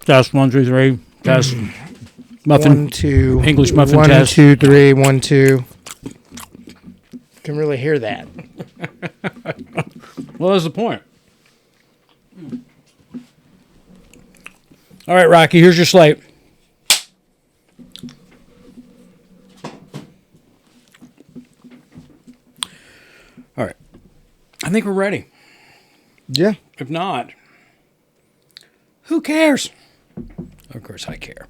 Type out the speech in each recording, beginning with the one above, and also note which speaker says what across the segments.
Speaker 1: Test 1, 2, 3. Test. Muffin.
Speaker 2: 1, 2.
Speaker 1: English muffin
Speaker 2: 1,
Speaker 1: test.
Speaker 2: 2, 3. 1, 2. Can really hear that.
Speaker 1: Well, that's the point. All right, Rocky, here's your slate. All right. I think we're ready.
Speaker 2: Yeah.
Speaker 1: If not, who cares? Of course I care.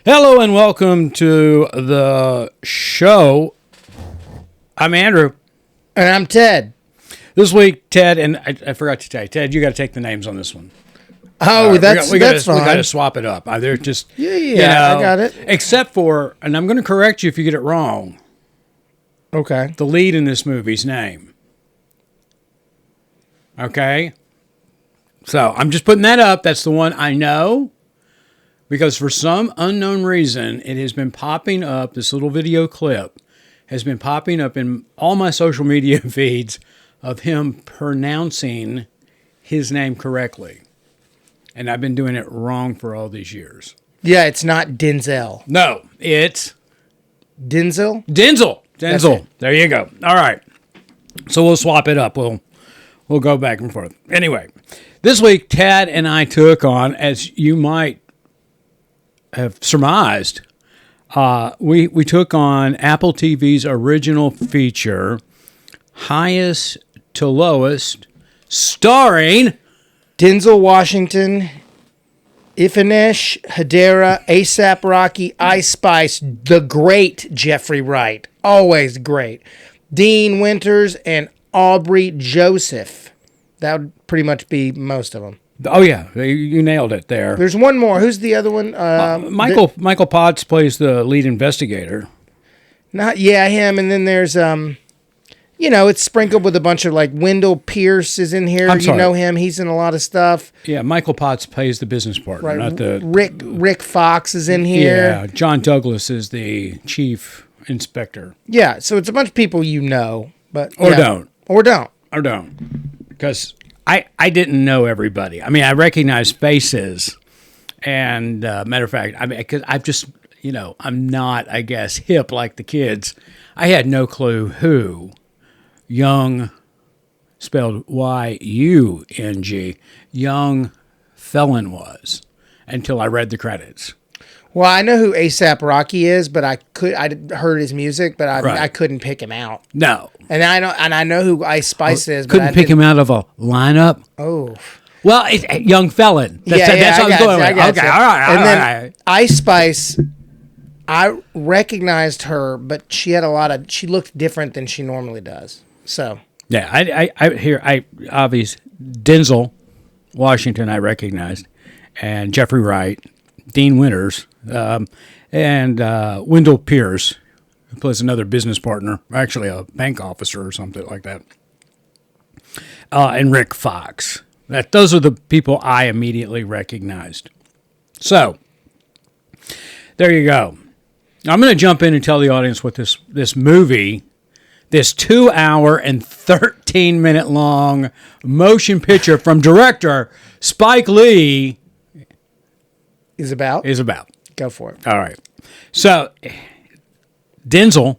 Speaker 1: Hello and welcome to the show. I'm Andrew.
Speaker 2: And I'm Ted.
Speaker 1: This week, Ted, and I forgot to tell you, Ted, you got to take the names on this one.
Speaker 2: Oh, that's fine.
Speaker 1: We got to swap it up. They're just
Speaker 2: Yeah, I got it.
Speaker 1: Except for, and I'm going to correct you if you get it wrong.
Speaker 2: Okay.
Speaker 1: The lead in this movie's name. Okay? So I'm just putting that up. That's the one I know. Because for some unknown reason, it has been popping up. This little video clip has been popping up in all my social media feeds of him pronouncing his name correctly. And I've been doing it wrong for all these years.
Speaker 2: Yeah, it's not Denzel.
Speaker 1: No, it's
Speaker 2: Denzel?
Speaker 1: Denzel. There you go. All right. So we'll swap it up. We'll go back and forth. Anyway, this week, Tad and I took on, as you might have surmised, we took on Apple TV's original feature, Highest2Lowest, starring
Speaker 2: Denzel Washington, Ilfenesh Hadera, A$AP Rocky, Ice Spice, the great Jeffrey Wright, always great, Dean Winters, and Aubrey Joseph. That would pretty much be most of them.
Speaker 1: Oh yeah, you nailed it there.
Speaker 2: There's one more. Who's the other one?
Speaker 1: Michael Potts plays the lead investigator.
Speaker 2: Him. And then there's it's sprinkled with a bunch of like Wendell Pierce is in here.
Speaker 1: I'm sorry.
Speaker 2: You know him. He's in a lot of stuff.
Speaker 1: Yeah, Michael Potts plays the business partner,
Speaker 2: Right.
Speaker 1: not the
Speaker 2: Rick Fox is in here.
Speaker 1: Yeah, John Douglas is the chief inspector.
Speaker 2: Yeah, so it's a bunch of people you know, but
Speaker 1: don't. Because I didn't know everybody. I mean, I recognize faces, and matter of fact, because I've just I'm not, I guess, hip like the kids. I had no clue who Young, spelled Y-U-N-G, Young Felon was until I read the credits.
Speaker 2: Well, I know who A$AP Rocky is, but I heard his music, but
Speaker 1: Right.
Speaker 2: I couldn't pick him out.
Speaker 1: No.
Speaker 2: And I know who Ice Spice is, but
Speaker 1: Couldn't pick him out of a lineup?
Speaker 2: Oh.
Speaker 1: Well, it's a Young Felon. That's what I was going with. Okay, all right.
Speaker 2: And then Ice Spice, I recognized her, but she looked different than she normally does. So.
Speaker 1: Yeah, I obviously Denzel Washington I recognized, and Jeffrey Wright, Dean Winters, and Wendell Pierce, who plays another business partner, actually a bank officer or something like that, and Rick Fox. Those are the people I immediately recognized. So, there you go. I'm going to jump in and tell the audience what this movie, this 2-hour and 13-minute long motion picture from director Spike Lee
Speaker 2: Is about? Go for it.
Speaker 1: All right. So, Denzel,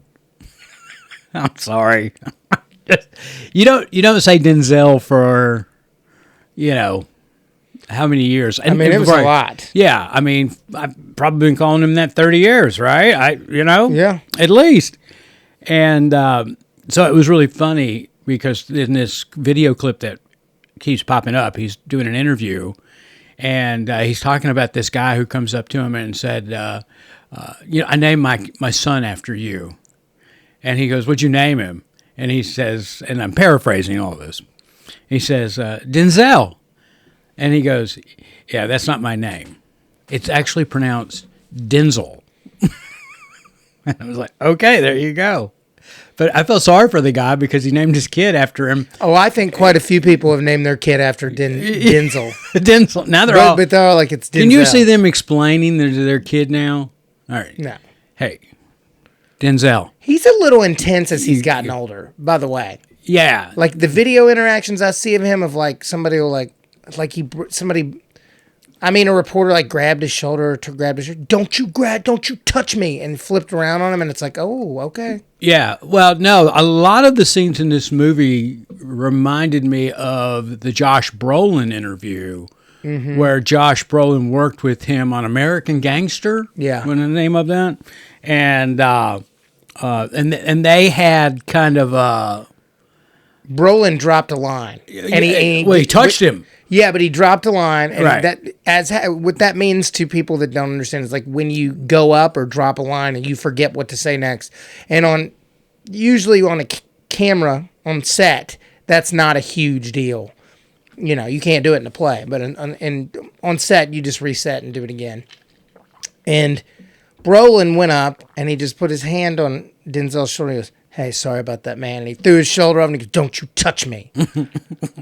Speaker 1: I'm sorry. You don't say Denzel for, how many years?
Speaker 2: And it was a lot.
Speaker 1: Yeah. I mean, I've probably been calling him that 30 years, right?
Speaker 2: Yeah.
Speaker 1: At least. And so it was really funny because in this video clip that keeps popping up, he's doing an interview. And he's talking about this guy who comes up to him and said, I named my son after you. And he goes, what'd you name him? And he says, and I'm paraphrasing all this. He says, Denzel. And he goes, yeah, that's not my name. It's actually pronounced Denzel. And I was like, okay, there you go. But I felt sorry for the guy because he named his kid after him.
Speaker 2: Oh, I think quite a few people have named their kid after Denzel.
Speaker 1: Denzel. Now they're
Speaker 2: but they're all like, it's Denzel.
Speaker 1: Can you see them explaining to their kid now? All right.
Speaker 2: No.
Speaker 1: Hey, Denzel.
Speaker 2: He's a little intense as he's gotten older, by the way.
Speaker 1: Yeah.
Speaker 2: Like the video interactions I see of him of like somebody will somebody I mean, a reporter like grabbed his shoulder, Don't you touch me, and flipped around on him, and it's like, oh, okay.
Speaker 1: Yeah, well, no, a lot of the scenes in this movie reminded me of the Josh Brolin interview, where Josh Brolin worked with him on American Gangster.
Speaker 2: Yeah,
Speaker 1: what the name of that, and they had kind of
Speaker 2: Brolin dropped a line, and
Speaker 1: he touched him.
Speaker 2: Yeah, but he dropped a line, and
Speaker 1: right.
Speaker 2: What that means to people that don't understand is like when you go up or drop a line and you forget what to say next. And usually on a camera on set, that's not a huge deal. You know, you can't do it in a play, but on set you just reset and do it again. And Brolin went up and he just put his hand on Denzel's shoulder. He goes, "Hey, sorry about that, man." And he threw his shoulder up and he goes, "Don't you touch me."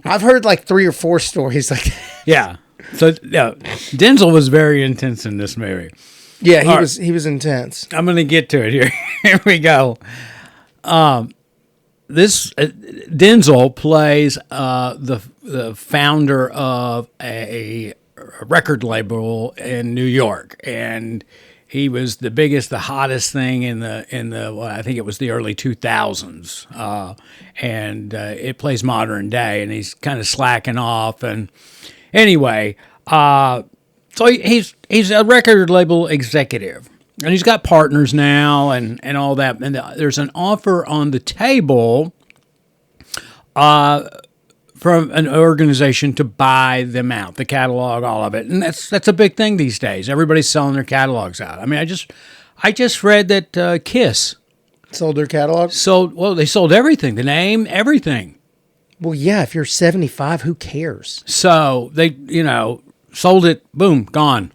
Speaker 2: I've heard like 3 or 4 stories like that.
Speaker 1: Yeah. So Denzel was very intense in this movie.
Speaker 2: Yeah, he was intense.
Speaker 1: I'm going to get to it here. Here we go. This Denzel plays the founder of a record label in New York, and he was the biggest, the hottest thing in the well, I think it was the early 2000s, and it plays modern day, and he's kind of slacking off. And anyway, so he's a record label executive, and he's got partners now, and all that. And there's an offer on the table from an organization to buy them out, the catalog, all of it. And that's a big thing these days. Everybody's selling their catalogs out. I mean, I just read that Kiss
Speaker 2: sold their catalog.
Speaker 1: They sold everything, the name, everything.
Speaker 2: Well, yeah, if you're 75, who cares?
Speaker 1: So they, sold it, boom, gone.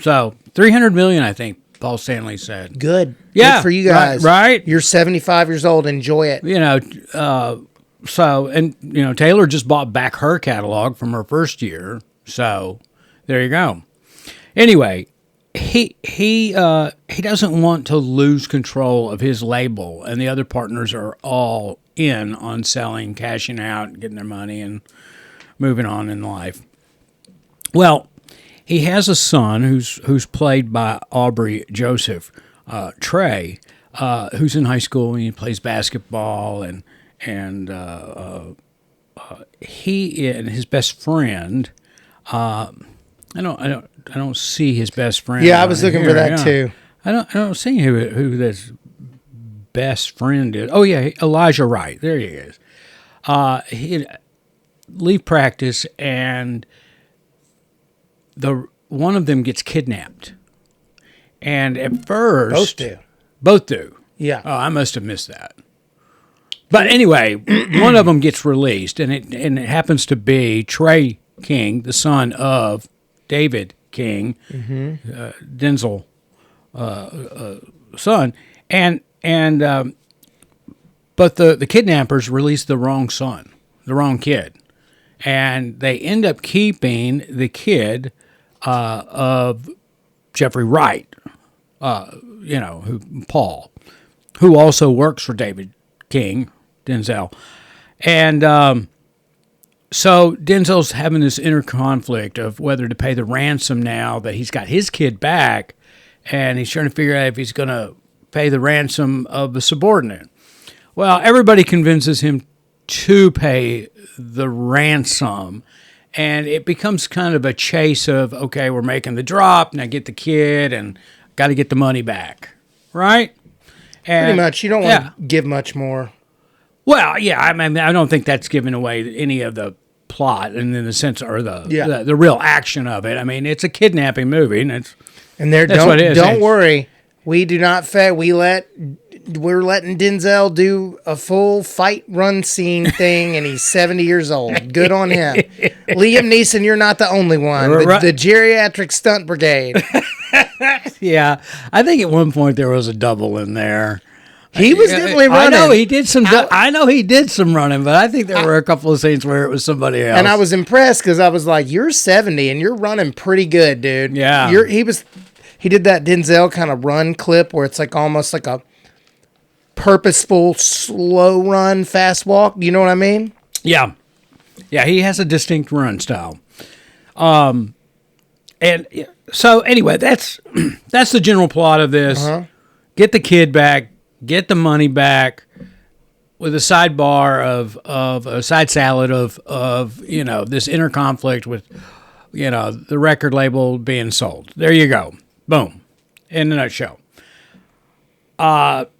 Speaker 1: So $300 million, I think Paul Stanley said.
Speaker 2: Good.
Speaker 1: Yeah.
Speaker 2: Good for you guys.
Speaker 1: Right?
Speaker 2: You're 75 years old. Enjoy it.
Speaker 1: So, and, Taylor just bought back her catalog from her first year. So there you go. Anyway, he doesn't want to lose control of his label, and the other partners are all in on selling, cashing out, getting their money, and moving on in life. Well, he has a son who's played by Aubrey Joseph, Trey, who's in high school and he plays basketball, and he and his best friend. I don't see his best friend.
Speaker 2: Yeah, I was looking for that too.
Speaker 1: I don't see who this best friend is. Oh yeah, Elijah Wright. There he is. He leave practice, and one of them gets kidnapped. And at first, both do.
Speaker 2: Yeah.
Speaker 1: Oh, I must have missed that. But anyway, one of them gets released, and it happens to be Trey King, the son of David King, Denzel son, but the kidnappers released the wrong son, the wrong kid, and they end up keeping the kid of Jeffrey Wright, Paul, who also works for David King, Denzel. And so Denzel's having this inner conflict of whether to pay the ransom now that he's got his kid back, and he's trying to figure out if he's going to pay the ransom of the subordinate. Well, everybody convinces him to pay the ransom, and it becomes kind of a chase of, okay, we're making the drop, now get the kid, and got to get the money back, right? And,
Speaker 2: pretty much. You don't want to give much more.
Speaker 1: Well, yeah, I mean, I don't think that's giving away any of the plot and in the sense or the real action of it. I mean, it's a kidnapping movie, and that's what it is.
Speaker 2: Don't worry, we do not we're letting Denzel do a full fight run scene thing, and he's 70 years old. Good on him. Liam Neeson, you're not the only one. The geriatric stunt brigade.
Speaker 1: Yeah, I think at one point there was a double in there.
Speaker 2: He was definitely running.
Speaker 1: I know he did some running, but I think there were a couple of scenes where it was somebody else.
Speaker 2: And I was impressed because I was like, "You're 70 and you're running pretty good, dude."
Speaker 1: Yeah,
Speaker 2: he did that Denzel kind of run clip where it's like almost like a purposeful slow run, fast walk. You know what I mean?
Speaker 1: Yeah, he has a distinct run style. And so anyway, that's the general plot of this. Get the kid back, get the money back, with a sidebar of a side salad of this inner conflict with the record label being sold. There you go. Boom. In a nutshell. Let's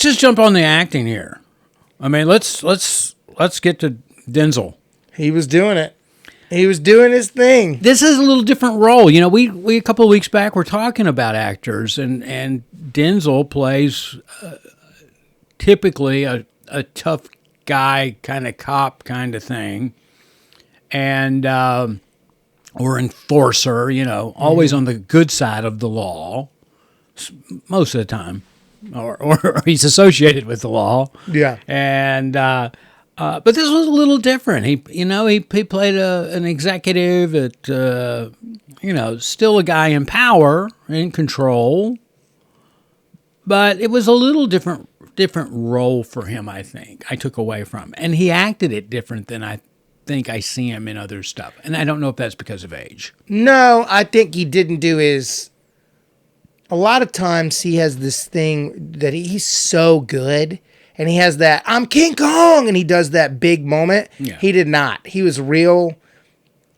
Speaker 1: just jump on the acting here. I mean, let's get to Denzel.
Speaker 2: He was doing it. He was doing his thing.
Speaker 1: This is a little different role. We a couple of weeks back were talking about actors, and Denzel plays typically a tough guy, kind of cop kind of thing, and or enforcer. Always on the good side of the law, most of the time, or he's associated with the law.
Speaker 2: Yeah,
Speaker 1: and. But this was a little different. He played an executive at, still a guy in power, in control. But it was a little different role for him, I think, I took away from. And he acted it different than I think I see him in other stuff. And I don't know if that's because of age.
Speaker 2: No, I think he didn't do his... A lot of times he has this thing that he's so good... And he has that, I'm King Kong, and he does that big moment.
Speaker 1: Yeah.
Speaker 2: He did not. He was real.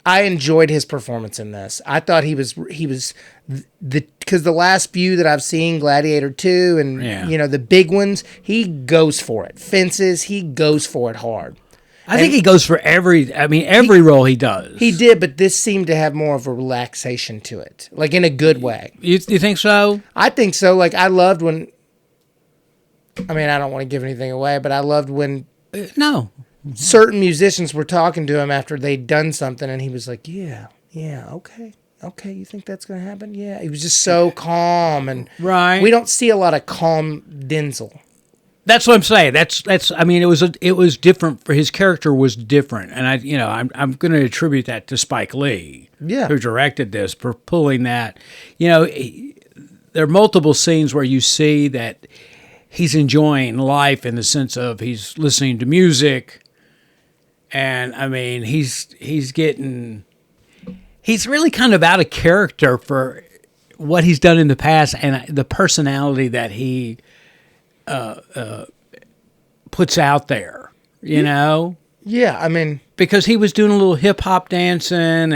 Speaker 2: I enjoyed his performance in this. I thought because the last few that I've seen, Gladiator 2 and, the big ones, he goes for it. Fences, he goes for it hard.
Speaker 1: I think he goes for every role he does.
Speaker 2: He did, but this seemed to have more of a relaxation to it, like in a good way.
Speaker 1: You think so?
Speaker 2: I think so. Like, I loved when... I mean, I don't want to give anything away, but I loved when certain musicians were talking to him after they'd done something, and he was like, yeah, okay, you think that's going to happen? Yeah. He was just so calm, and
Speaker 1: right.
Speaker 2: We don't see a lot of calm Denzel.
Speaker 1: That's what I'm saying. That's. I mean, it was different. For his character was different, and I'm going to attribute that to Spike Lee, who directed this, for pulling that. There are multiple scenes where you see that he's enjoying life in the sense of he's listening to music, and I mean he's really kind of out of character for what he's done in the past and the personality that he puts out there,
Speaker 2: Yeah, I mean,
Speaker 1: because he was doing a little hip hop dancing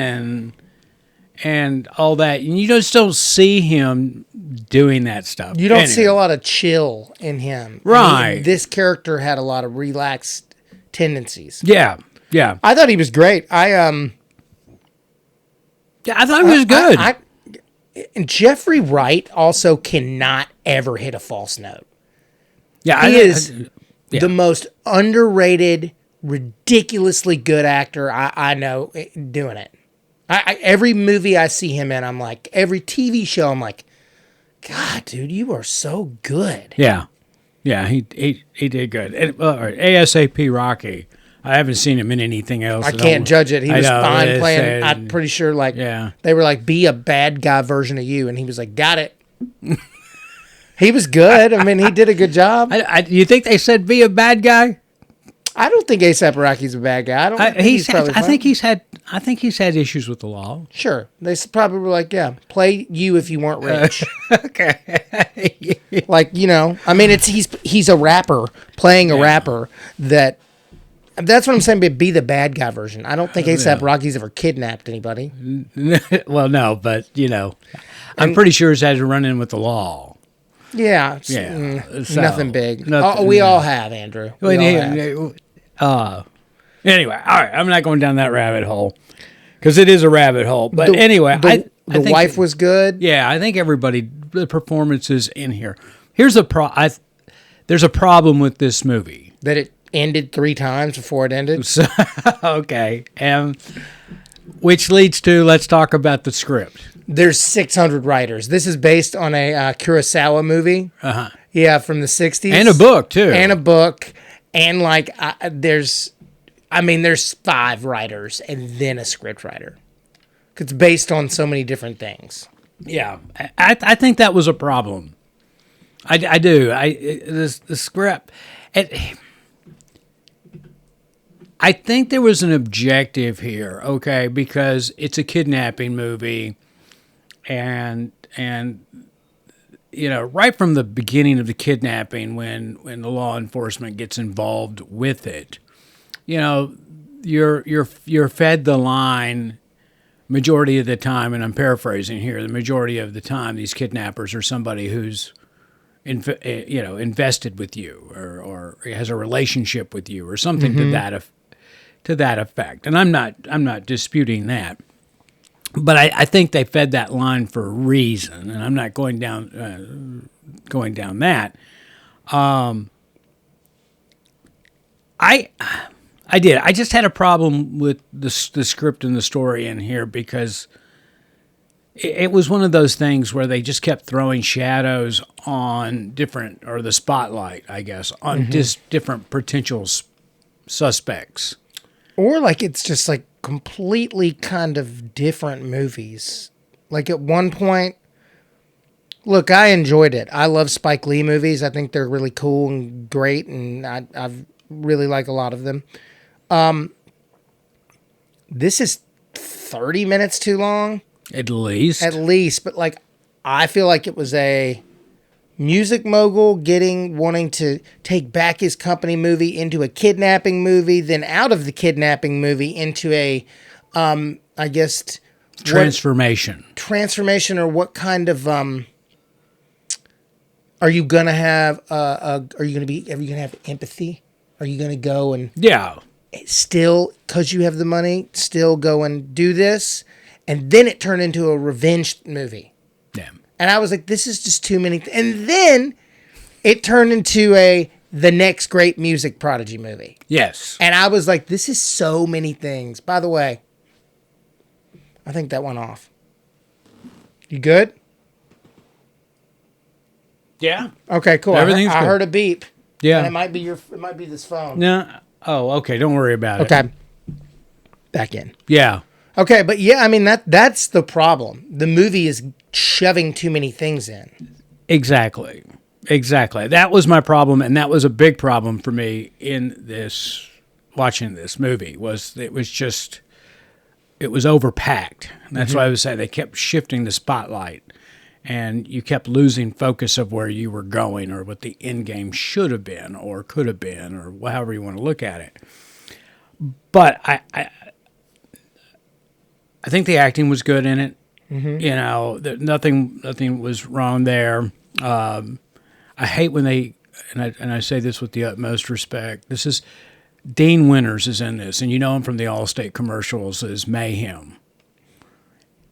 Speaker 1: and all that, and you just don't see him doing that stuff.
Speaker 2: You don't see a lot of chill in him.
Speaker 1: Right.
Speaker 2: This character had a lot of relaxed tendencies.
Speaker 1: Yeah.
Speaker 2: I thought he was great.
Speaker 1: I thought he was good.
Speaker 2: And Jeffrey Wright also cannot ever hit a false note.
Speaker 1: Yeah,
Speaker 2: he is the most underrated, ridiculously good actor I know doing it. Every movie I see him in, I'm like, every TV show, I'm like, God, dude, you are so good.
Speaker 1: Yeah, he did good. And, ASAP Rocky, I haven't seen him in anything else.
Speaker 2: I can't judge it. He was fine playing. I'm pretty sure, they were like, be a bad guy version of you, and he was like, got it. He was good. I mean, he did a good job.
Speaker 1: You think they said be a bad guy?
Speaker 2: I don't think A$AP Rocky's a bad guy. I think he's had issues with the law. Sure, they probably were like, yeah, play you if you weren't rich.
Speaker 1: Okay.
Speaker 2: I mean, he's a rapper playing a rapper that's what I'm saying. Be the bad guy version. I don't think A$AP Rocky's ever kidnapped anybody.
Speaker 1: Well, no, but I'm pretty sure he's had to run in with the law.
Speaker 2: Yeah, nothing big. We all have, Andrew.
Speaker 1: Anyway, all right. I'm not going down that rabbit hole because it is a rabbit hole. But
Speaker 2: the wife was good.
Speaker 1: Yeah, I think the performances in here. There's a problem with this movie.
Speaker 2: That it ended 3 times before it ended.
Speaker 1: Okay, which leads to, let's talk about the script.
Speaker 2: There's 600 writers. This is based on a Kurosawa movie.
Speaker 1: Uh-huh.
Speaker 2: Yeah, from the 60s.
Speaker 1: And a book, too.
Speaker 2: And there's 5 writers and then a script writer. It's based on so many different things.
Speaker 1: Yeah, I think that was a problem. I do. The script. I I think there was an objective here, okay, because it's a kidnapping movie, and right from the beginning of the kidnapping, when the law enforcement gets involved with it, you're fed the line majority of the time, and I'm paraphrasing here, the majority of the time these kidnappers are somebody who's invested with you or has a relationship with you or something to that effect. And I'm not disputing that. But I think they fed that line for a reason, and I'm not going down that. I did. I just had a problem with the script and the story in here because it was one of those things where they just kept throwing shadows on the spotlight, I guess, on different potential suspects. Or
Speaker 2: like it's just like completely kind of different movies. Like at one point, look, I enjoyed it. I love Spike Lee movies. I think they're really cool and great, and I really like a lot of them. This is 30 minutes too long.
Speaker 1: At least.
Speaker 2: But like, I feel like it was a music mogul wanting to take back his company movie into a kidnapping movie, then out of the kidnapping movie into a, I guess,
Speaker 1: transformation.
Speaker 2: Or what kind of, are you gonna have? Are you gonna have empathy? Are you gonna go and still, because you have the money, still go and do this? And then it turned into a revenge movie.
Speaker 1: Yeah.
Speaker 2: And I was like, this is just too many. And then it turned into the next great music prodigy movie.
Speaker 1: Yes.
Speaker 2: And I was like, this is so many things. By the way, I think that went off. You good?
Speaker 1: Yeah.
Speaker 2: Okay, cool.
Speaker 1: Everything's good.
Speaker 2: I heard a beep.
Speaker 1: Yeah.
Speaker 2: And it might be this phone.
Speaker 1: No. Oh, okay. Don't worry about it.
Speaker 2: Okay. Back in.
Speaker 1: Yeah.
Speaker 2: Okay, but yeah, I mean that's the problem. The movie is shoving too many things in.
Speaker 1: Exactly. That was my problem, and that was a big problem for me in watching this movie. It was overpacked. And that's why I was saying they kept shifting the spotlight, and you kept losing focus of where you were going or what the end game should have been or could have been or however you want to look at it. But I think the acting was good in it. Mm-hmm. Nothing was wrong there. I hate when and I say this with the utmost respect. This is Dean Winters is in this, and you know him from the Allstate commercials as Mayhem.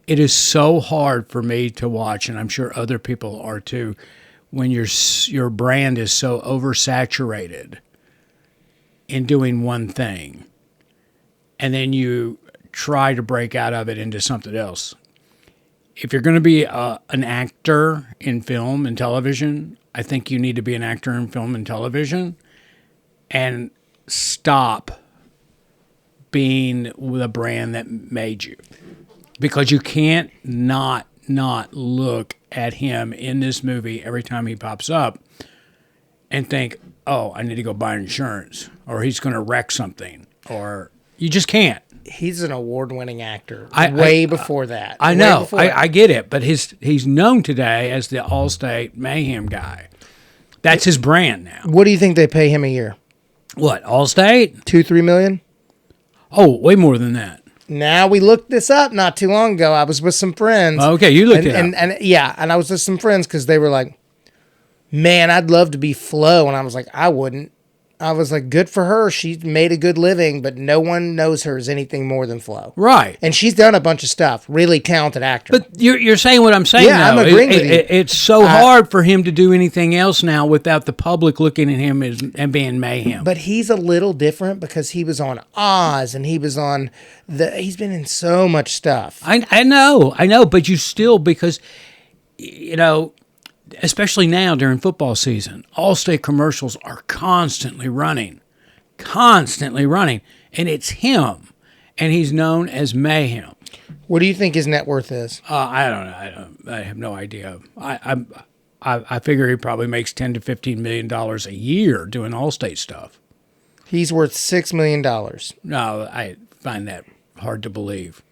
Speaker 1: It is so hard for me to watch, and I'm sure other people are too, when your brand is so oversaturated in doing one thing, and then you try to break out of it into something else. If you're going to be an actor in film and television, I think you need to be an actor in film and television and stop being the brand that made you. Because you can't not look at him in this movie every time he pops up and think, oh, I need to go buy insurance, or he's going to wreck something, or you just can't.
Speaker 2: He's an award-winning actor. Before that.
Speaker 1: I know. I get it. But he's known today as the Allstate Mayhem guy. That's his brand now.
Speaker 2: What do you think they pay him a year?
Speaker 1: What, Allstate?
Speaker 2: 2-3 million?
Speaker 1: Oh, way more than that.
Speaker 2: Now, we looked this up not too long ago. I was with some friends.
Speaker 1: Okay, you looked it up.
Speaker 2: And I was with some friends because they were like, man, I'd love to be Flo. And I was like, I wouldn't. I was like, good for her. She made a good living, but no one knows her as anything more than Flo.
Speaker 1: Right.
Speaker 2: And she's done a bunch of stuff. Really talented actor.
Speaker 1: But you're saying what I'm saying,
Speaker 2: yeah,
Speaker 1: though.
Speaker 2: I'm agreeing with you.
Speaker 1: It's so hard for him to do anything else now without the public looking at him and being Mayhem.
Speaker 2: But he's a little different because he was on Oz and he was on he's been in so much stuff.
Speaker 1: I know, but you still, because, especially now during football season, Allstate commercials are constantly running, and it's him, and he's known as Mayhem.
Speaker 2: What do you think his net worth is?
Speaker 1: I don't know. I have no idea. I figure he probably makes $10 to $15 million a year doing Allstate stuff.
Speaker 2: He's worth $6 million.
Speaker 1: No, I find that hard to believe.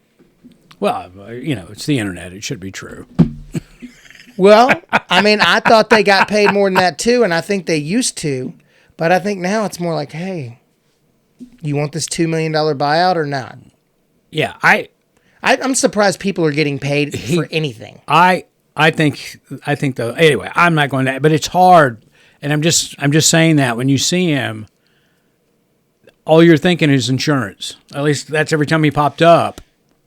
Speaker 1: Well, it's the internet. It should be true.
Speaker 2: Well, I mean, I thought they got paid more than that too, and I think they used to. But I think now it's more like, hey, you want this $2 million buyout or not?
Speaker 1: Yeah,
Speaker 2: I'm surprised people are getting paid for anything.
Speaker 1: I think though. Anyway, I'm not going to. But it's hard, and I'm just saying that when you see him, all you're thinking is insurance. At least that's every time he popped up.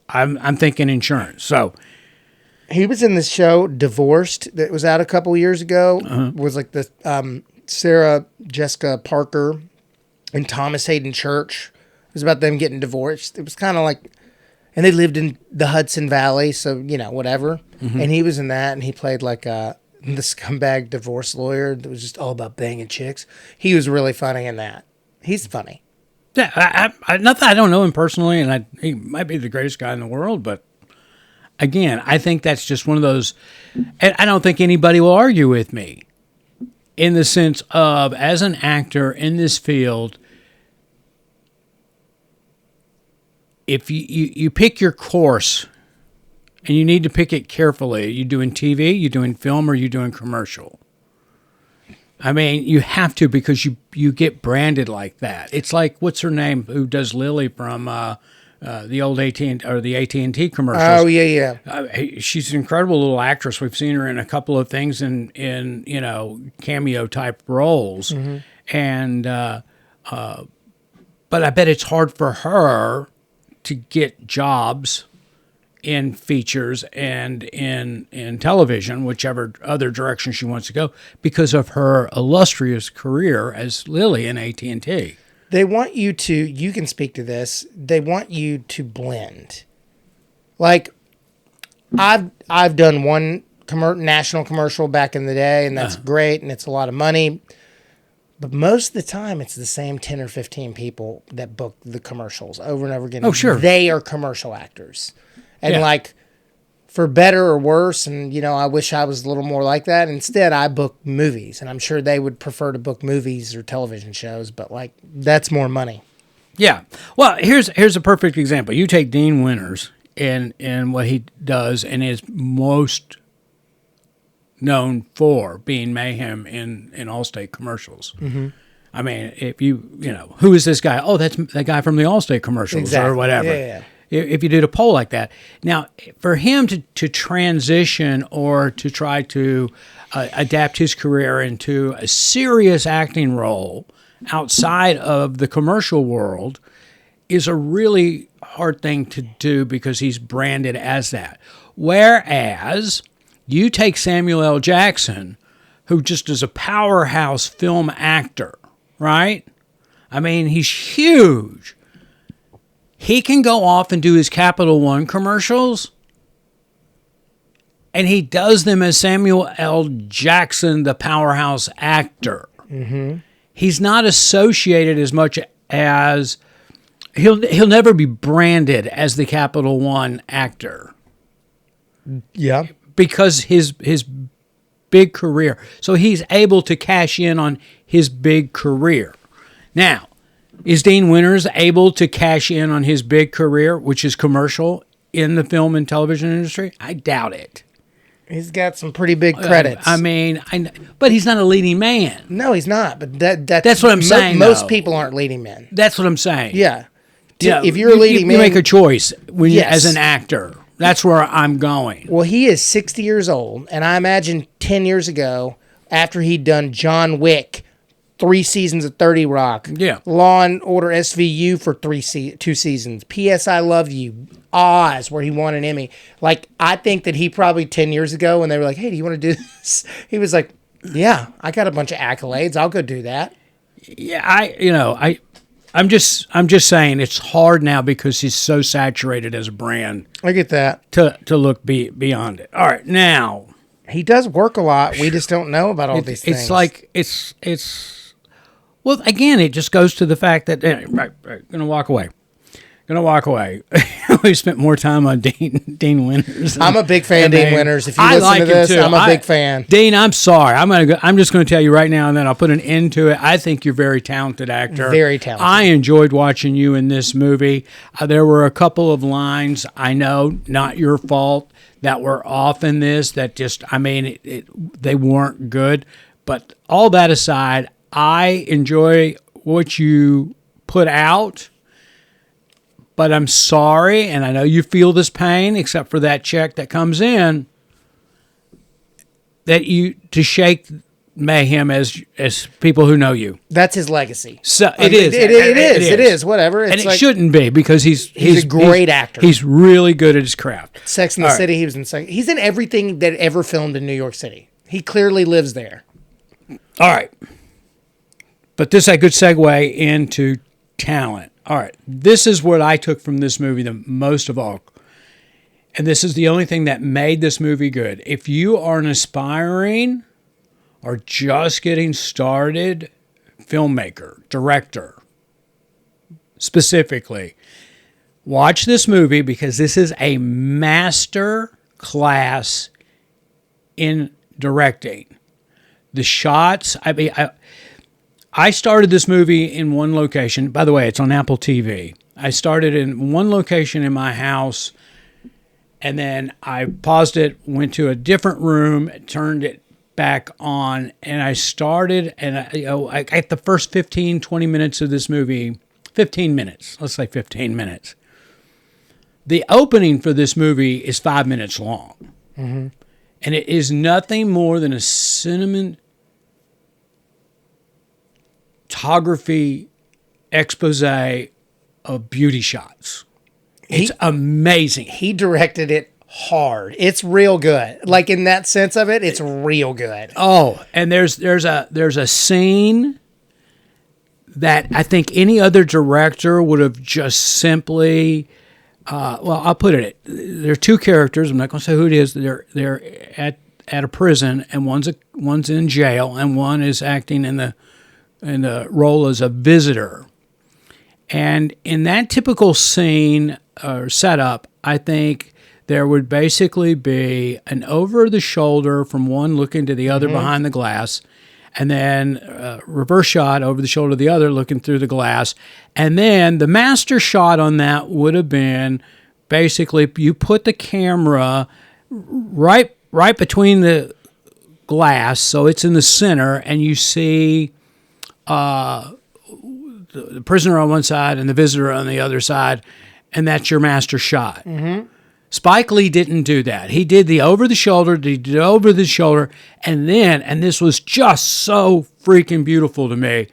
Speaker 1: I'm thinking insurance. So
Speaker 2: he was in this show Divorced that was out a couple years ago. Was like the Sarah Jessica Parker and Thomas Hayden Church. It was about them getting divorced. It was kind of like, and they lived in the Hudson Valley, so whatever. Mm-hmm. And he was in that, and he played like the scumbag divorce lawyer that was just all about banging chicks. He was really funny in that. He's funny.
Speaker 1: Yeah, I don't know him personally, and he might be the greatest guy in the world, but again, I think that's just one of those, and I don't think anybody will argue with me in the sense of, as an actor in this field, if you pick your course, and you need to pick it carefully, you doing TV, you doing film, or you doing commercial? I mean, you have to, because you get branded like that. It's like, what's her name who does Lily from the old AT&T commercials?
Speaker 2: Oh, yeah.
Speaker 1: She's an incredible little actress. We've seen her in a couple of things in cameo type roles, mm-hmm. and but I bet it's hard for her to get jobs in features and in television, whichever other direction she wants to go, because of her illustrious career as Lily in AT&T.
Speaker 2: They want you to, you can speak to this, they want you to blend. Like, I've done one national commercial back in the day, and that's great, and it's a lot of money. But most of the time, it's the same 10 or 15 people that book the commercials over and over again.
Speaker 1: Oh, sure.
Speaker 2: They are commercial actors. And like, for better or worse, and I wish I was a little more like that. Instead, I book movies, and I'm sure they would prefer to book movies or television shows, but like, that's more money.
Speaker 1: Yeah. Well, here's a perfect example. You take Dean Winters and what he does, and is most known for being Mayhem in Allstate commercials. Mm-hmm. I mean, if who is this guy? Oh, that's the guy from the Allstate commercials, exactly. Or whatever.
Speaker 2: Yeah.
Speaker 1: If you did a poll like that. Now, for him to transition or to try to adapt his career into a serious acting role outside of the commercial world is a really hard thing to do, because he's branded as that. Whereas you take Samuel L. Jackson, who just is a powerhouse film actor, right? I mean, he's huge. He can go off and do his Capital One commercials, and he does them as Samuel L. Jackson, the powerhouse actor. Mm-hmm. He's not associated as much as he'll never be branded as the Capital One actor.
Speaker 2: Yeah,
Speaker 1: because his big career. So he's able to cash in on his big career. Now, is Dean Winters able to cash in on his big career, which is commercial, in the film and television industry? I doubt it.
Speaker 2: He's got some pretty big credits.
Speaker 1: But he's not a leading man.
Speaker 2: No, he's not. But
Speaker 1: that's what I'm saying.
Speaker 2: Most people aren't leading men.
Speaker 1: That's what I'm saying.
Speaker 2: Yeah. If you're a leading man,
Speaker 1: you make a choice as an actor. That's where I'm going.
Speaker 2: Well, he is 60 years old, and I imagine 10 years ago, after he'd done John Wick, 3 seasons of 30 Rock.
Speaker 1: Yeah.
Speaker 2: Law and Order SVU for 2 seasons. P.S. I Love You. Oz, where he won an Emmy. Like, I think that he probably 10 years ago, when they were like, hey, do you want to do this? He was like, yeah, I got a bunch of accolades. I'll go do that.
Speaker 1: Yeah, I'm just saying it's hard now because he's so saturated as a brand.
Speaker 2: I get that.
Speaker 1: To look beyond it. All right, now.
Speaker 2: He does work a lot. We just don't know about all these things.
Speaker 1: It's like, well, again, it just goes to the fact that, right, going to walk away. Gonna walk away. We spent more time on Dean Winters.
Speaker 2: I'm a big fan of Dean Winters. If you
Speaker 1: I
Speaker 2: listen
Speaker 1: like
Speaker 2: to
Speaker 1: him
Speaker 2: this,
Speaker 1: too.
Speaker 2: I'm a big fan.
Speaker 1: Dean, I'm sorry. I'm just going to tell you right now, and then I'll put an end to it. I think you're a very talented actor.
Speaker 2: Very talented.
Speaker 1: I enjoyed watching you in this movie. There were a couple of lines, I know, not your fault, that were off in this that just, I mean, they weren't good. But all that aside, I enjoy what you put out. But I'm sorry, and I know you feel this pain, except for that check that comes in, that you to shake Mayhem as people who know you.
Speaker 2: That's his legacy.
Speaker 1: So
Speaker 2: It is. Whatever. It's
Speaker 1: And it shouldn't be, because he's
Speaker 2: a great actor.
Speaker 1: He's really good at his craft.
Speaker 2: Sex and the City. He was in Sex. He's in everything that ever filmed in New York City. He clearly lives there.
Speaker 1: All right. But this is a good segue into talent. All right, this is what I took from this movie the most of all. And this is the only thing that made this movie good. If you are an aspiring or just getting started filmmaker, director, specifically, watch this movie, because this is a master class in directing. The shots, I started this movie in one location. By the way, it's on Apple TV. I started in one location in my house, and then I paused it, went to a different room, turned it back on, and I started, and I got the first 15, 20 minutes of this movie, 15 minutes, let's say 15 minutes. The opening for this movie is 5 minutes long, and it is nothing more than a cinematography expose of beauty shots. It's amazing.
Speaker 2: He directed it hard. It's real good. Like, in that sense of it, it's real good.
Speaker 1: Oh, and there's a scene that I think any other director would have just simply well, I'll put it. There are two characters. I'm not going to say who it is. They're at a prison, and one's in jail, and one is acting in the role as a visitor. And in that typical scene or setup, I think there would basically be an over-the-shoulder from one looking to the other behind the glass, and then a reverse shot over the shoulder of the other looking through the glass. And then the master shot on that would have been basically you put the camera right between the glass, so it's in the center, and you see the prisoner on one side and the visitor on the other side, and that's your master shot. Spike Lee didn't do that. He did the over-the-shoulder, and then, and this was just so freaking beautiful to me,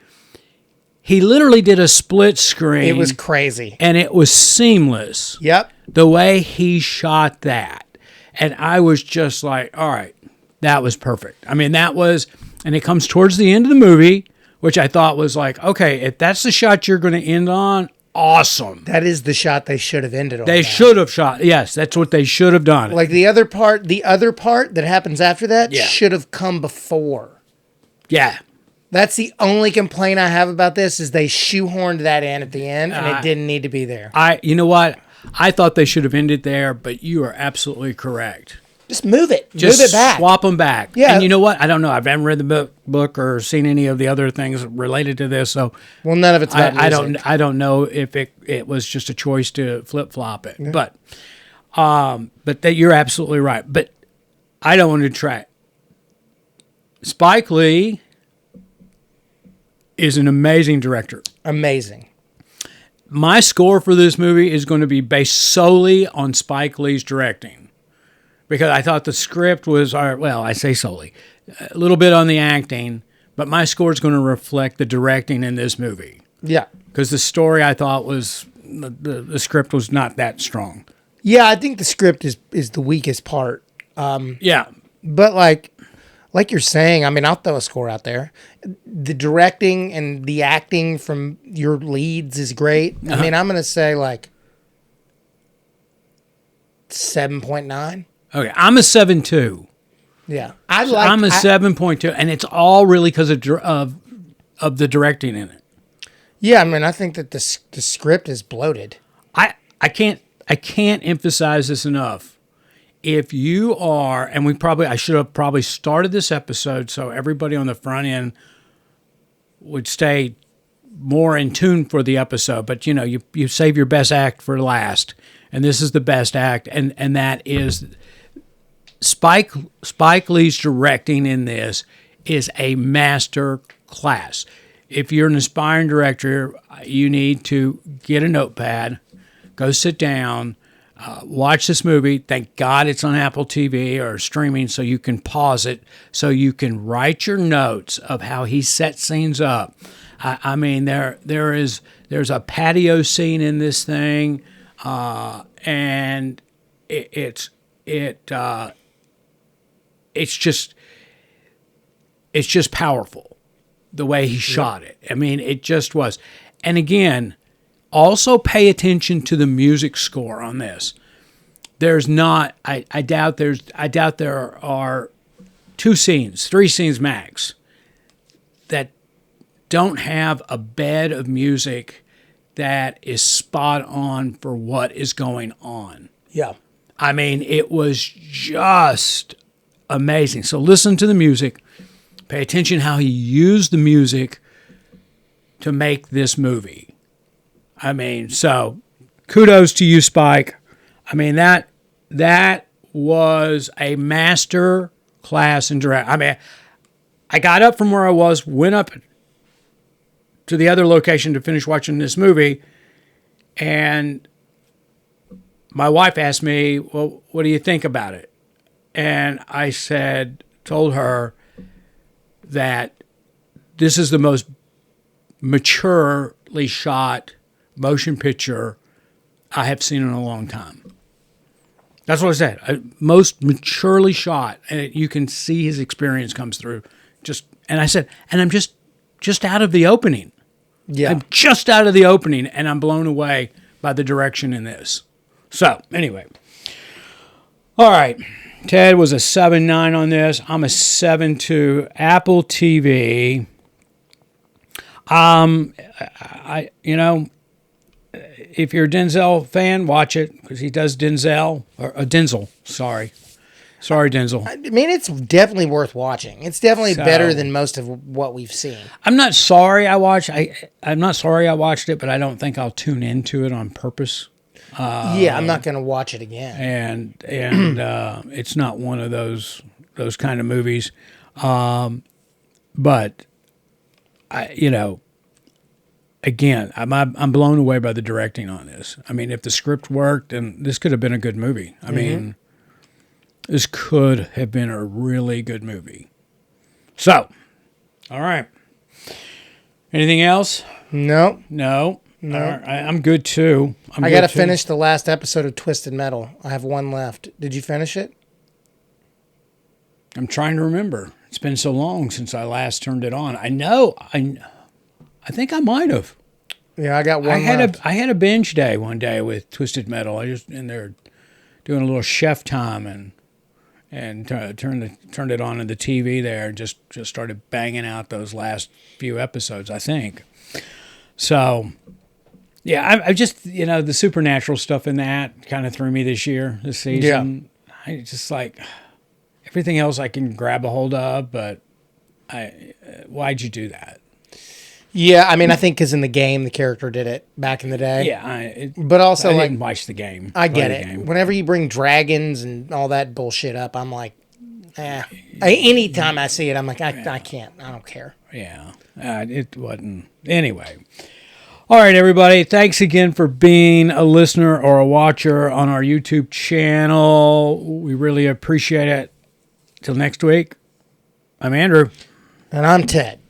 Speaker 1: he literally did a split screen.
Speaker 2: It was crazy.
Speaker 1: And it was seamless.
Speaker 2: Yep.
Speaker 1: The way he shot that. And I was just like, all right, that was perfect. I mean, that was, and it comes towards the end of the movie, which I thought was like, okay, if that's the shot you're going to end on, awesome.
Speaker 2: That is the shot they should have ended on.
Speaker 1: They should have shot. Yes, that's what they should have done.
Speaker 2: Like the other part that happens after that should have come before.
Speaker 1: Yeah.
Speaker 2: That's the only complaint I have about this is they shoehorned that in at the end, and it didn't need to be there.
Speaker 1: You know what? I thought they should have ended there, but you are absolutely correct.
Speaker 2: Just move it.
Speaker 1: Just
Speaker 2: move it back.
Speaker 1: Swap them back.
Speaker 2: Yeah.
Speaker 1: And you know what? I don't know. I haven't read the book or seen any of the other things related to this. So
Speaker 2: well, none of it's about music.
Speaker 1: I don't know if it was just a choice to flip flop it. Yeah. But that you're absolutely right. But I don't want to try. Spike Lee is an amazing director.
Speaker 2: Amazing.
Speaker 1: My score for this movie is going to be based solely on Spike Lee's directing. Because I thought the script was, well, I say solely, a little bit on the acting, but my score is going to reflect the directing in this movie.
Speaker 2: Yeah.
Speaker 1: Because the story I thought was, the script was not that strong.
Speaker 2: Yeah, I think the script is the weakest part.
Speaker 1: Yeah.
Speaker 2: But like you're saying, I mean, I'll throw a score out there. The directing and the acting from your leads is great. I mean, I'm going to say like 7.9.
Speaker 1: Okay, I'm a 7.2.
Speaker 2: Yeah,
Speaker 1: I'm a 7.2, and it's all really because of the directing in it.
Speaker 2: Yeah, I mean, I think that the script is bloated.
Speaker 1: I can't emphasize this enough. If you are, and I should have probably started this episode so everybody on the front end would stay more in tune for the episode, but you save your best act for last, and this is the best act, and that is Spike Lee's directing in this is a master class. If you're an aspiring director, you need to get a notepad, go sit down, watch this movie. Thank God it's on Apple TV or streaming so you can pause it, so you can write your notes of how he sets scenes up. I mean, there's a patio scene in this thing, and it's just powerful the way he shot it. I mean, it just was. And again, also pay attention to the music score on this. There's not, I doubt there are 3 scenes max that don't have a bed of music that is spot on for what is going on.
Speaker 2: Yeah.
Speaker 1: I mean, it was just amazing. So listen to the music. Pay attention how he used the music to make this movie. I mean, so kudos to you, Spike. I mean, that was a master class in direct. I mean, I got up from where I was, went up to the other location to finish watching this movie, and my wife asked me, well, what do you think about it? And I told her that this is the most maturely shot motion picture I have seen in a long time. That's what I said. Most maturely shot, and you can see his experience comes through. And I said, and I'm just out of the opening.
Speaker 2: Yeah.
Speaker 1: I'm just out of the opening, and I'm blown away by the direction in this. So, anyway. All right. Ted was a 7.9 on this. I'm a 7.2. Apple TV. If you're a Denzel fan, watch it because he does Denzel. Sorry, Denzel.
Speaker 2: I mean, it's definitely worth watching. It's definitely better than most of what we've seen.
Speaker 1: I'm not sorry I watched. I'm not sorry I watched it, but I don't think I'll tune into it on purpose.
Speaker 2: I'm not going to watch it again.
Speaker 1: And it's not one of those kind of movies. But again, I'm blown away by the directing on this. I mean, if the script worked, then this could have been a good movie. I mean, this could have been a really good movie. So, all right. Anything else?
Speaker 2: No.
Speaker 1: Right, I'm good too.
Speaker 2: I got to finish the last episode of Twisted Metal. I have one left. Did you finish it?
Speaker 1: I'm trying to remember. It's been so long since I last turned it on. I know. I think I might have.
Speaker 2: Yeah, I got one left.
Speaker 1: I had a binge day one day with Twisted Metal. I just in there doing a little chef time and turned it on to the TV there and just started banging out those last few episodes, I think. So, yeah, I just, the supernatural stuff in that kind of threw me this season. Yeah. I just like everything else I can grab a hold of, but why'd you do that?
Speaker 2: Yeah, I mean, I think because in the game, the character did it back in the day.
Speaker 1: Yeah.
Speaker 2: But also,
Speaker 1: I didn't watch the game.
Speaker 2: I get it. Whenever you bring dragons and all that bullshit up, I'm like, anytime I see it, I'm like, I can't. I don't care.
Speaker 1: Yeah. It wasn't. Anyway. All right, everybody. Thanks again for being a listener or a watcher on our YouTube channel. We really appreciate it. Till next week, I'm Andrew.
Speaker 2: And I'm Ted.